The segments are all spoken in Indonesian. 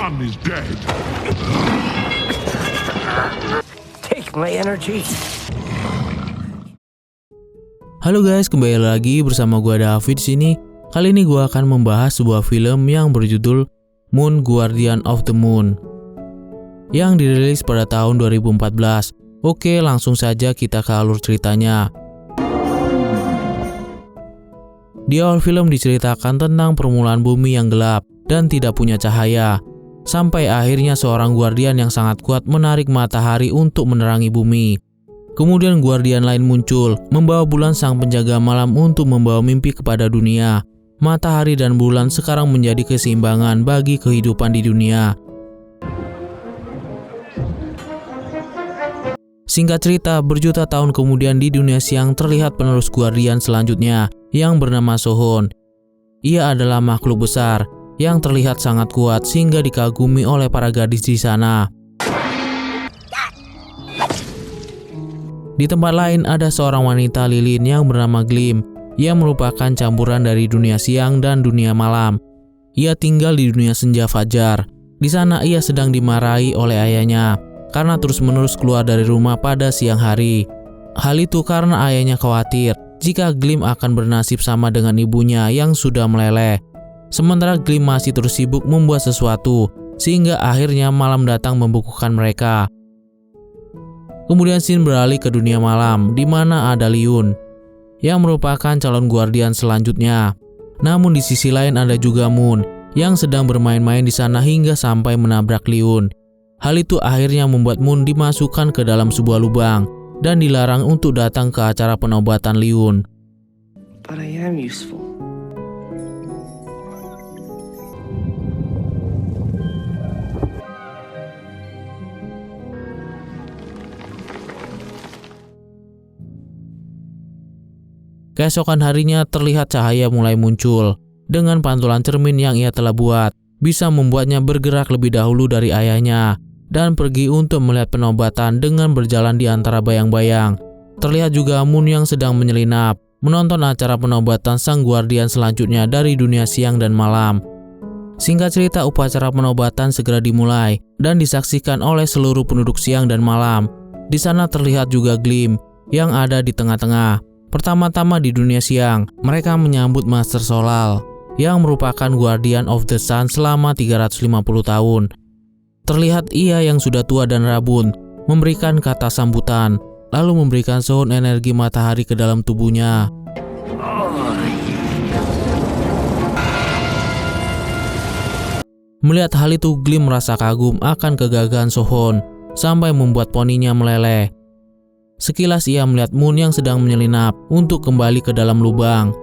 son is dead. Take my energy. Halo guys, kembali lagi bersama gua David di sini. Kali ini gua akan membahas sebuah film yang berjudul Moon Guardian of the Moon yang dirilis pada tahun 2014. Oke, langsung saja kita ke alur ceritanya. Di awal film diceritakan tentang permulaan bumi yang gelap dan tidak punya cahaya, sampai akhirnya seorang guardian yang sangat kuat menarik matahari untuk menerangi bumi. Kemudian guardian lain muncul, membawa bulan sang penjaga malam untuk membawa mimpi kepada dunia. Matahari dan bulan sekarang menjadi keseimbangan bagi kehidupan di dunia. Singkat cerita, berjuta tahun kemudian di dunia siang terlihat penerus guardian selanjutnya yang bernama Sohon. Ia adalah makhluk besar yang terlihat sangat kuat sehingga dikagumi oleh para gadis di sana. Di tempat lain ada seorang wanita lilin yang bernama Glim yang merupakan campuran dari dunia siang dan dunia malam. Ia tinggal di dunia senja fajar. Di sana ia sedang dimarahi oleh ayahnya karena terus-menerus keluar dari rumah pada siang hari. Hal itu karena ayahnya khawatir jika Glim akan bernasib sama dengan ibunya yang sudah meleleh. Sementara Glim masih terus sibuk membuat sesuatu, sehingga akhirnya malam datang membukukan mereka. Kemudian scene beralih ke dunia malam, di mana ada Liun, yang merupakan calon guardian selanjutnya. Namun di sisi lain ada juga Moon, yang sedang bermain-main di sana hingga sampai menabrak Liun. Hal itu akhirnya membuat Moon dimasukkan ke dalam sebuah lubang dan dilarang untuk datang ke acara penobatan Liun. But I am useful. Keesokan harinya terlihat cahaya mulai muncul. Dengan pantulan cermin yang ia telah buat, bisa membuatnya bergerak lebih dahulu dari ayahnya dan pergi untuk melihat penobatan dengan berjalan di antara bayang-bayang. Terlihat juga Moon yang sedang menyelinap, menonton acara penobatan sang guardian selanjutnya dari dunia siang dan malam. Singkat cerita, upacara penobatan segera dimulai dan disaksikan oleh seluruh penduduk siang dan malam. Di sana terlihat juga Glim yang ada di tengah-tengah. Pertama-tama di dunia siang, mereka menyambut Master Solal yang merupakan Guardian of the Sun selama 350 tahun. Terlihat ia yang sudah tua dan rabun memberikan kata sambutan, lalu memberikan Sohon energi matahari ke dalam tubuhnya. Melihat hal itu, Glim merasa kagum akan kegagahan Sohon sampai membuat poninya meleleh. Sekilas ia melihat Moon yang sedang menyelinap untuk kembali ke dalam lubang.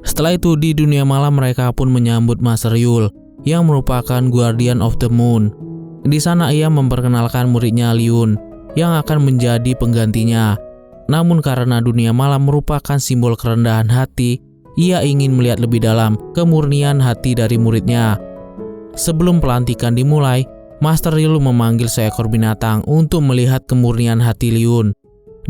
Setelah itu di dunia malam mereka pun menyambut Master Yul yang merupakan Guardian of the Moon. Di sana ia memperkenalkan muridnya Liun yang akan menjadi penggantinya. Namun karena dunia malam merupakan simbol kerendahan hati, ia ingin melihat lebih dalam kemurnian hati dari muridnya. Sebelum pelantikan dimulai, Master Yul memanggil seekor binatang untuk melihat kemurnian hati Liun.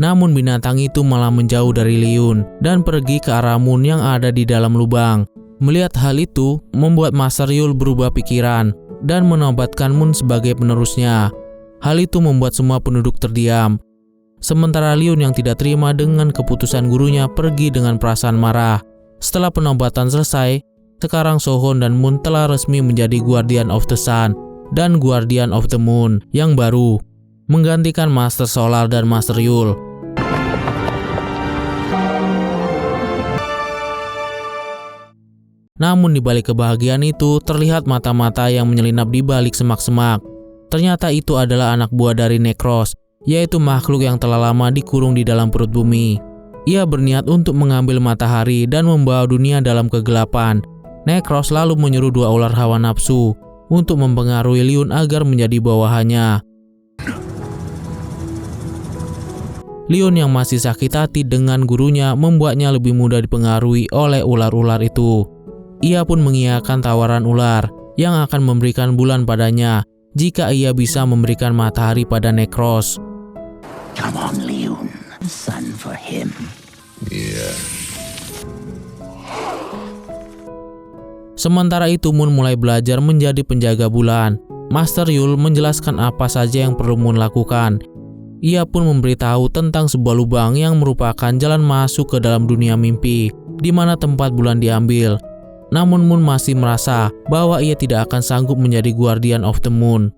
Namun binatang itu malah menjauh dari Liun dan pergi ke arah Moon yang ada di dalam lubang. Melihat hal itu membuat Master Yul berubah pikiran dan menobatkan Moon sebagai penerusnya. Hal itu membuat semua penduduk terdiam. Sementara Liun yang tidak terima dengan keputusan gurunya pergi dengan perasaan marah. Setelah penobatan selesai, sekarang Sohon dan Moon telah resmi menjadi Guardian of the Sun dan Guardian of the Moon yang baru, menggantikan Master Solal dan Master Yul. Namun di balik kebahagiaan itu terlihat mata-mata yang menyelinap di balik semak-semak. Ternyata itu adalah anak buah dari Nekros, yaitu makhluk yang telah lama dikurung di dalam perut bumi. Ia berniat untuk mengambil matahari dan membawa dunia dalam kegelapan. Nekros lalu menyuruh dua ular hawa nafsu untuk mempengaruhi Liun agar menjadi bawahannya. Liun yang masih sakit hati dengan gurunya membuatnya lebih mudah dipengaruhi oleh ular-ular itu. Ia pun mengiyakan tawaran ular yang akan memberikan bulan padanya jika ia bisa memberikan matahari pada Nekros. Come on, Liun. Sun for him. Yeah. Sementara itu Moon mulai belajar menjadi penjaga bulan. Master Yul menjelaskan apa saja yang perlu Moon lakukan. Ia pun memberitahu tentang sebuah lubang yang merupakan jalan masuk ke dalam dunia mimpi, di mana tempat bulan diambil. Namun Moon masih merasa bahwa ia tidak akan sanggup menjadi Guardian of the Moon.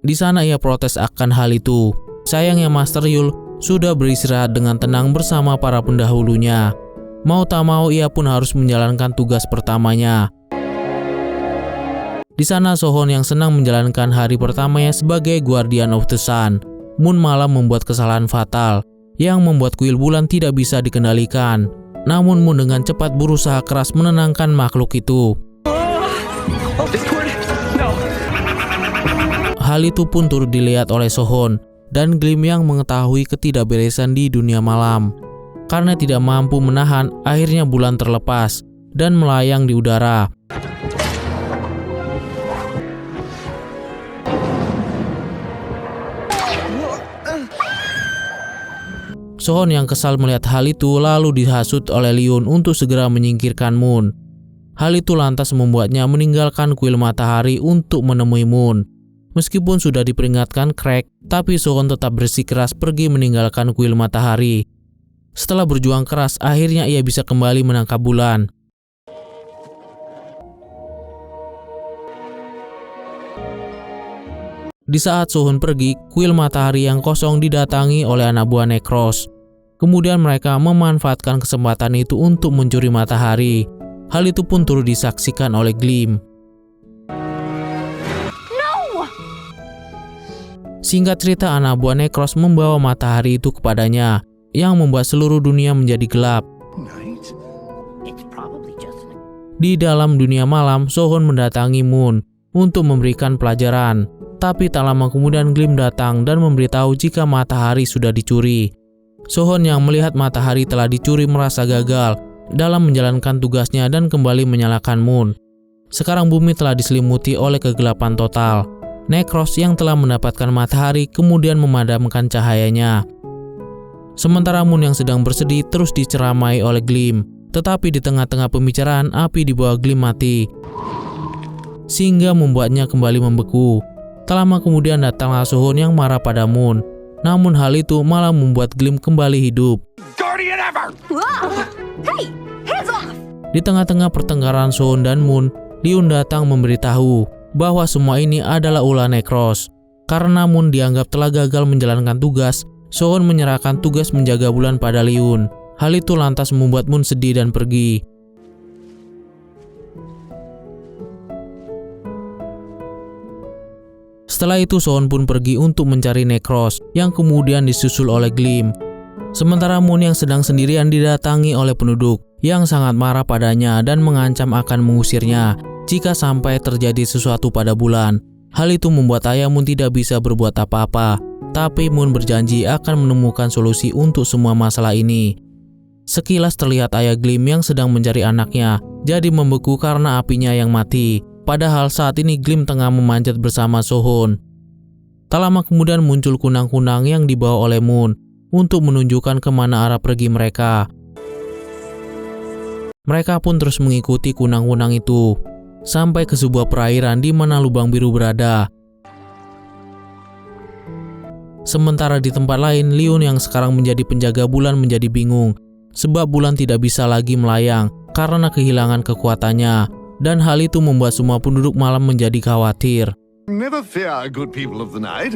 Di sana ia protes akan hal itu. Sayangnya Master Yul sudah beristirahat dengan tenang bersama para pendahulunya. Mau tak mau ia pun harus menjalankan tugas pertamanya. Di sana Sohon yang senang menjalankan hari pertamanya sebagai Guardian of the Sun. Moon malah membuat kesalahan fatal yang membuat kuil bulan tidak bisa dikendalikan. Namun Moon dengan cepat berusaha keras menenangkan makhluk itu. Hal itu pun turut dilihat oleh Sohon dan Glim yang mengetahui ketidakberesan di dunia malam. Karena tidak mampu menahan, akhirnya bulan terlepas dan melayang di udara. Sohon yang kesal melihat hal itu lalu dihasut oleh Liun untuk segera menyingkirkan Moon. Hal itu lantas membuatnya meninggalkan kuil matahari untuk menemui Moon. Meskipun sudah diperingatkan Craig, tapi Sohon tetap bersikeras pergi meninggalkan kuil matahari. Setelah berjuang keras, akhirnya ia bisa kembali menangkap bulan. Di saat Sohon pergi, kuil matahari yang kosong didatangi oleh anak buah Necros. Kemudian mereka memanfaatkan kesempatan itu untuk mencuri matahari. Hal itu pun turut disaksikan oleh Glim. Singkat cerita, anak buah Necros membawa matahari itu kepadanya, yang membuat seluruh dunia menjadi gelap. Di dalam dunia malam, Sohon mendatangi Moon untuk memberikan pelajaran. Tapi tak lama kemudian Glim datang dan memberitahu jika matahari sudah dicuri. Sohon yang melihat matahari telah dicuri merasa gagal dalam menjalankan tugasnya dan kembali menyalahkan Moon. Sekarang bumi telah diselimuti oleh kegelapan total. Necros yang telah mendapatkan matahari kemudian memadamkan cahayanya. Sementara Moon yang sedang bersedih terus diceramai oleh Glim. Tetapi di tengah-tengah pembicaraan, api di bawah Glim mati, sehingga membuatnya kembali membeku. Tak lama kemudian datanglah Sohon yang marah pada Moon. Namun hal itu malah membuat Glim kembali hidup. Di tengah-tengah pertengkaran Sohon dan Moon, Liun datang memberitahu bahwa semua ini adalah ulah Necros. Karena Moon dianggap telah gagal menjalankan tugas, Sohon menyerahkan tugas menjaga bulan pada Liun. Hal itu lantas membuat Moon sedih dan pergi. Setelah itu Sohon pun pergi untuk mencari Necros yang kemudian disusul oleh Glim. Sementara Moon yang sedang sendirian didatangi oleh penduduk yang sangat marah padanya dan mengancam akan mengusirnya jika sampai terjadi sesuatu pada bulan. Hal itu membuat ayah Moon tidak bisa berbuat apa-apa, tapi Moon berjanji akan menemukan solusi untuk semua masalah ini. Sekilas terlihat ayah Glim yang sedang mencari anaknya jadi membeku karena apinya yang mati. Padahal saat ini Glim tengah memanjat bersama Sohon. Tak lama kemudian muncul kunang-kunang yang dibawa oleh Moon untuk menunjukkan kemana arah pergi mereka. Mereka pun terus mengikuti kunang-kunang itu sampai ke sebuah perairan di mana lubang biru berada. Sementara di tempat lain, Liun yang sekarang menjadi penjaga bulan menjadi bingung sebab bulan tidak bisa lagi melayang karena kehilangan kekuatannya. Dan hal itu membuat semua penduduk malam menjadi khawatir. Never fear, good people of the night.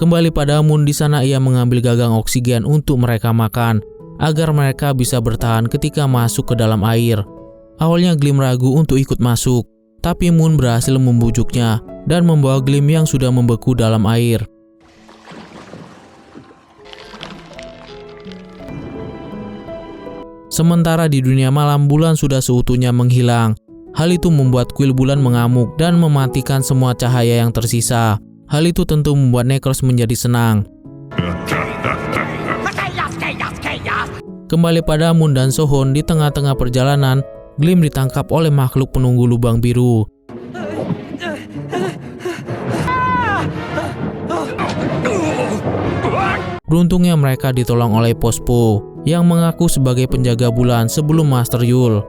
Kembali pada Moon, di sana ia mengambil gagang oksigen untuk mereka makan agar mereka bisa bertahan ketika masuk ke dalam air. Awalnya Glim ragu untuk ikut masuk, tapi Moon berhasil membujuknya dan membawa Glim yang sudah membeku dalam air. Sementara di dunia malam, bulan sudah seutuhnya menghilang. Hal itu membuat kuil bulan mengamuk dan mematikan semua cahaya yang tersisa. Hal itu tentu membuat Necros menjadi senang. Kembali pada Moon dan Sohon, di tengah-tengah perjalanan, Glim ditangkap oleh makhluk penunggu lubang biru. Beruntungnya mereka ditolong oleh Pospo yang mengaku sebagai penjaga bulan sebelum Master Yul.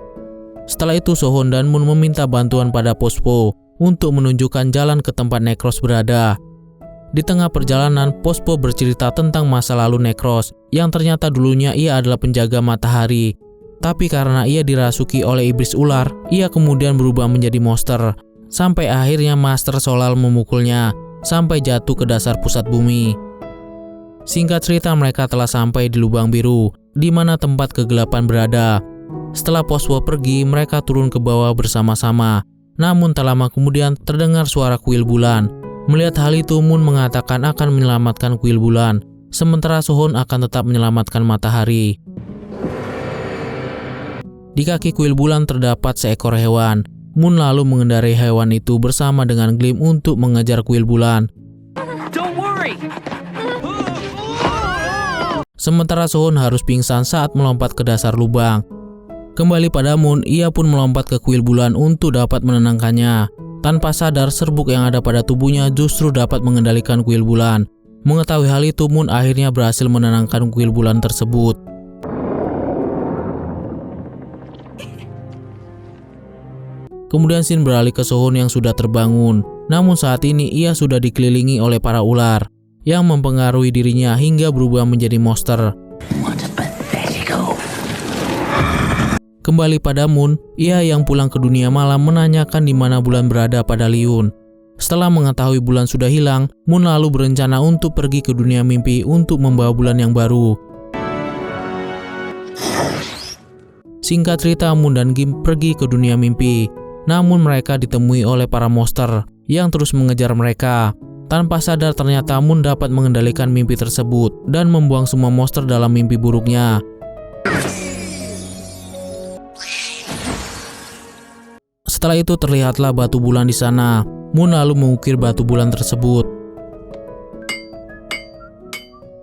Setelah itu Sohon dan Moon meminta bantuan pada Pospo untuk menunjukkan jalan ke tempat Necros berada. Di tengah perjalanan, Pospo bercerita tentang masa lalu Necros yang ternyata dulunya ia adalah penjaga matahari. Tapi karena ia dirasuki oleh iblis ular, ia kemudian berubah menjadi monster. Sampai akhirnya Master Solal memukulnya sampai jatuh ke dasar pusat bumi. Singkat cerita, mereka telah sampai di lubang biru, di mana tempat kegelapan berada. Setelah Pospo pergi, mereka turun ke bawah bersama-sama. Namun tak lama kemudian terdengar suara kuil bulan. Melihat hal itu, Moon mengatakan akan menyelamatkan kuil bulan, sementara Sohon akan tetap menyelamatkan matahari. Di kaki kuil bulan terdapat seekor hewan. Moon lalu mengendarai hewan itu bersama dengan Glim untuk mengejar kuil bulan. Don't worry. Sementara Sohon harus pingsan saat melompat ke dasar lubang. Kembali pada Moon, ia pun melompat ke kuil bulan untuk dapat menenangkannya. Tanpa sadar, serbuk yang ada pada tubuhnya justru dapat mengendalikan kuil bulan. Mengetahui hal itu, Moon akhirnya berhasil menenangkan kuil bulan tersebut. Kemudian scene beralih ke Sohon yang sudah terbangun. Namun saat ini ia sudah dikelilingi oleh para ular yang mempengaruhi dirinya hingga berubah menjadi monster. What a pathetico. Kembali pada Moon, ia yang pulang ke dunia malam menanyakan di mana bulan berada pada Liun. Setelah mengetahui bulan sudah hilang, Moon lalu berencana untuk pergi ke dunia mimpi untuk membawa bulan yang baru. Singkat cerita, Moon dan Gim pergi ke dunia mimpi. Namun mereka ditemui oleh para monster yang terus mengejar mereka. Tanpa sadar ternyata Moon dapat mengendalikan mimpi tersebut dan membuang semua monster dalam mimpi buruknya. Setelah itu terlihatlah batu bulan di sana. Moon lalu mengukir batu bulan tersebut.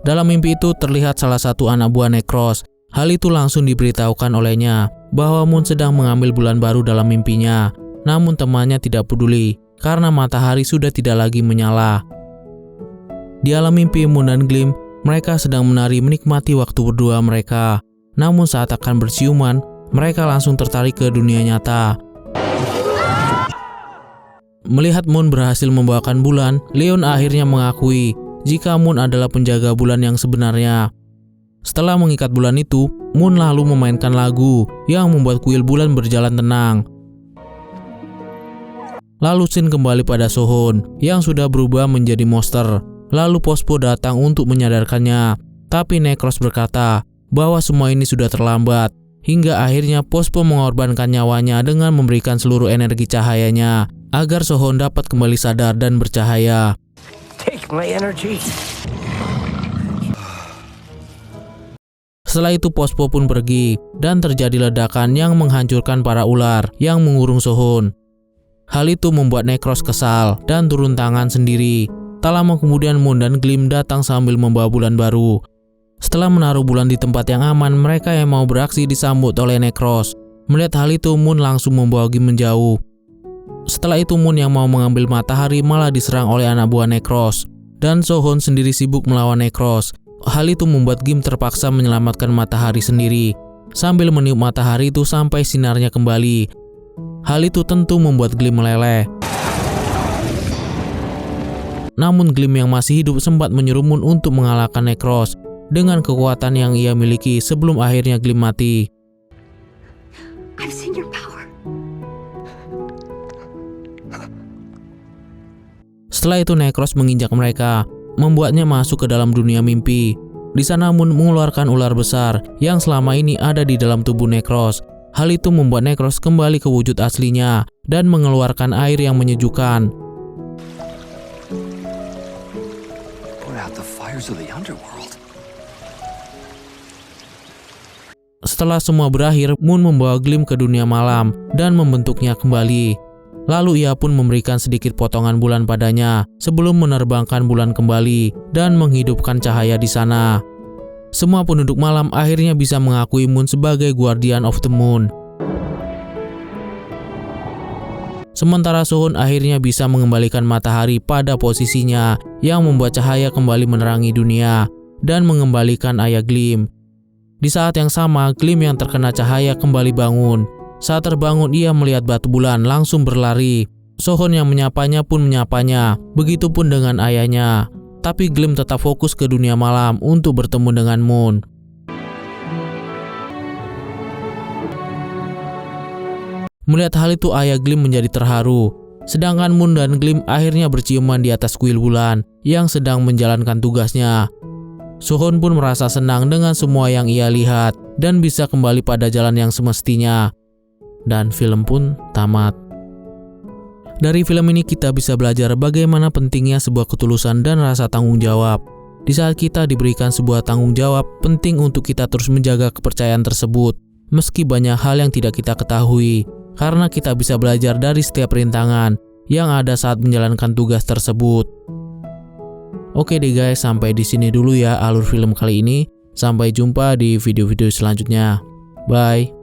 Dalam mimpi itu terlihat salah satu anak buah Necros. Hal itu langsung diberitahukan olehnya bahwa Moon sedang mengambil bulan baru dalam mimpinya. Namun temannya tidak peduli karena matahari sudah tidak lagi menyala. Di alam mimpi Moon dan Glim, mereka sedang menari menikmati waktu berdua mereka. Namun saat akan bersiuman, mereka langsung tertarik ke dunia nyata. Melihat Moon berhasil membawakan bulan, Leon akhirnya mengakui jika Moon adalah penjaga bulan yang sebenarnya. Setelah mengikat bulan itu, Moon lalu memainkan lagu yang membuat kuil bulan berjalan tenang. Lalu scene kembali pada Sohon yang sudah berubah menjadi monster. Lalu Pospo datang untuk menyadarkannya. Tapi Necros berkata bahwa semua ini sudah terlambat. Hingga akhirnya Pospo mengorbankan nyawanya dengan memberikan seluruh energi cahayanya agar Sohon dapat kembali sadar dan bercahaya. Take my energy. Setelah itu Pospo pun pergi dan terjadi ledakan yang menghancurkan para ular yang mengurung Sohon. Hal itu membuat Necros kesal dan turun tangan sendiri. Tak lama kemudian Moon dan Glim datang sambil membawa bulan baru. Setelah menaruh bulan di tempat yang aman, mereka yang mau beraksi disambut oleh Necros. Melihat hal itu, Moon langsung membawa Gim menjauh. Setelah itu Moon yang mau mengambil matahari malah diserang oleh anak buah Necros. Dan Sohon sendiri sibuk melawan Necros. Hal itu membuat Gim terpaksa menyelamatkan matahari sendiri sambil meniup matahari itu sampai sinarnya kembali. Hal itu tentu membuat Glim meleleh. Namun Glim yang masih hidup sempat menyuruh Moon untuk mengalahkan Necros dengan kekuatan yang ia miliki sebelum akhirnya Glim mati. I've seen your power. Setelah itu Necros menginjak mereka, membuatnya masuk ke dalam dunia mimpi. Di sana Moon mengeluarkan ular besar yang selama ini ada di dalam tubuh Necros. Hal itu membuat Necros kembali ke wujud aslinya dan mengeluarkan air yang menyejukkan. Put out the fires of the underworld. Setelah semua berakhir, Moon membawa Glim ke dunia malam dan membentuknya kembali. Lalu ia pun memberikan sedikit potongan bulan padanya sebelum menerbangkan bulan kembali dan menghidupkan cahaya di sana. Semua penduduk malam akhirnya bisa mengakui Moon sebagai Guardian of the Moon. Sementara Sohon akhirnya bisa mengembalikan matahari pada posisinya yang membuat cahaya kembali menerangi dunia dan mengembalikan ayah Glim. Di saat yang sama, Glim yang terkena cahaya kembali bangun. Saat terbangun, ia melihat batu bulan langsung berlari. Sohon yang menyapanya pun menyapanya, begitupun dengan ayahnya. Tapi Glim tetap fokus ke dunia malam untuk bertemu dengan Moon. Melihat hal itu, ayah Glim menjadi terharu. Sedangkan Moon dan Glim akhirnya berciuman di atas kuil bulan yang sedang menjalankan tugasnya. Sohon pun merasa senang dengan semua yang ia lihat dan bisa kembali pada jalan yang semestinya. Dan film pun tamat. Dari film ini kita bisa belajar bagaimana pentingnya sebuah ketulusan dan rasa tanggung jawab. Di saat kita diberikan sebuah tanggung jawab, penting untuk kita terus menjaga kepercayaan tersebut, meski banyak hal yang tidak kita ketahui, karena kita bisa belajar dari setiap rintangan yang ada saat menjalankan tugas tersebut. Oke deh guys, sampai di sini dulu ya alur film kali ini. Sampai jumpa di video-video selanjutnya. Bye.